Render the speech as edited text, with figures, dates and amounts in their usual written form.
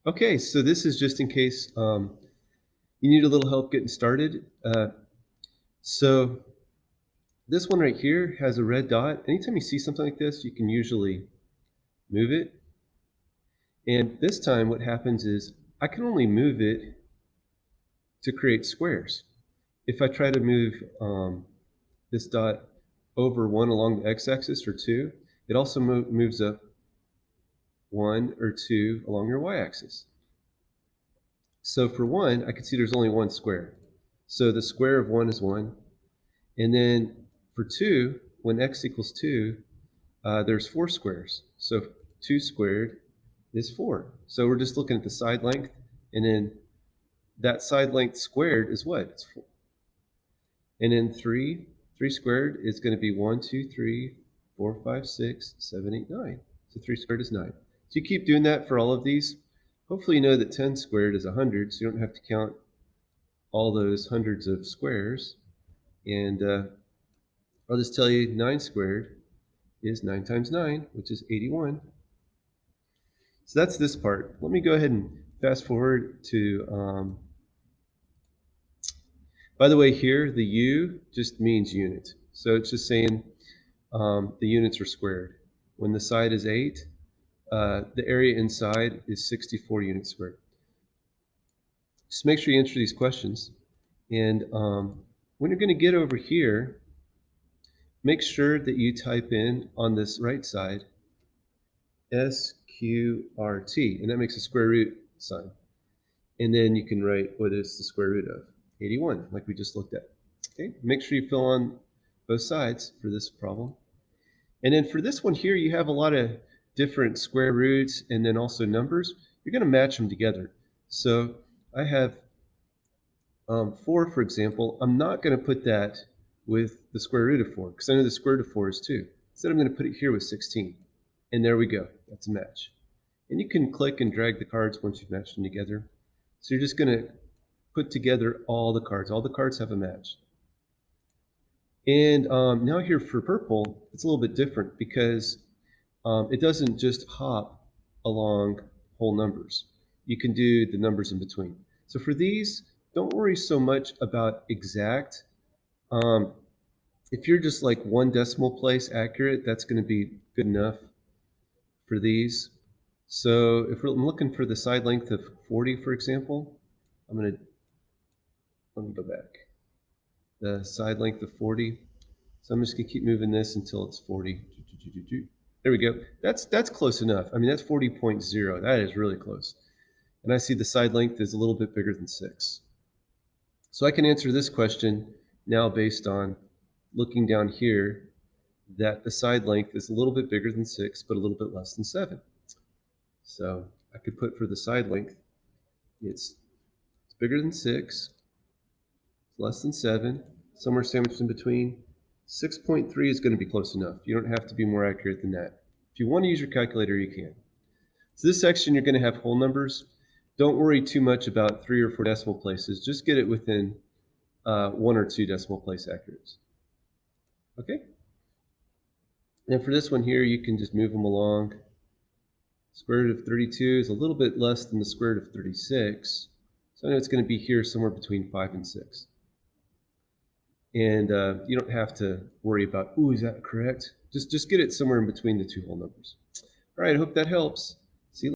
Okay, so this is just in case you need a little help getting started. So this one right here has a red dot. Anytime you see something like this, you can usually move it. And this time what happens is I can only move it to create squares. If I try to move this dot over one along the x-axis or two, it also moves up one or two along your y-axis. So for one, I can see there's only one square. So the square of one is one. And then for 2, when x equals 2, there's 4 squares. So 2 squared is 4. So we're just looking at the side length, and then that side length squared is what? It's 4. And then 3 squared is going to be 1, 2, 3, 4, 5, 6, 7, 8, 9. So 3 squared is 9. So you keep doing that for all of these. Hopefully you know that 10 squared is 100, so you don't have to count all those hundreds of squares. And I'll just tell you 9 squared is 9 times 9, which is 81. So that's this part. Let me go ahead and fast forward to, by the way, here the U just means unit. So it's just saying the units are squared. When the side is 8, the area inside is 64 units squared. Just make sure you answer these questions. And when you're going to get over here, make sure that you type in on this right side SQRT, and that makes a square root sign. And then you can write what is the square root of 81, like we just looked at. Okay, make sure you fill on both sides for this problem. And then for this one here, you have a lot of different square roots and then also numbers. You're going to match them together. So I have 4, for example. I'm not going to put that with the square root of 4 because I know the square root of 4 is 2. Instead, I'm going to put it here with 16. And there we go. That's a match. And you can click and drag the cards once you've matched them together. So you're just going to put together all the cards. All the cards have a match. And now here for purple, it's a little bit different because it doesn't just hop along whole numbers. You can do the numbers in between. So for these, don't worry so much about exact. Um, if you're just like one decimal place accurate, that's going to be good enough for these. So if I'm looking for the side length of 40, for example, let me go back. The side length of 40. So I'm just gonna keep moving this until it's 40. There we go. That's close enough. I mean, that's 40.0. That is really close. And I see the side length is a little bit bigger than 6. So I can answer this question now based on looking down here that the side length is a little bit bigger than 6, but a little bit less than 7. So I could put for the side length, it's bigger than 6, less than 7, somewhere sandwiched in between. 6.3 is going to be close enough. You don't have to be more accurate than that. If you want to use your calculator, you can. So this section, you're going to have whole numbers. Don't worry too much about 3 or 4 decimal places. Just get it within 1 or 2 decimal place accurates. Okay? And for this one here, you can just move them along. Square root of 32 is a little bit less than the square root of 36. So I know it's going to be here somewhere between 5 and 6. And you don't have to worry about, ooh, is that correct? Just get it somewhere in between the two whole numbers. All right, I hope that helps.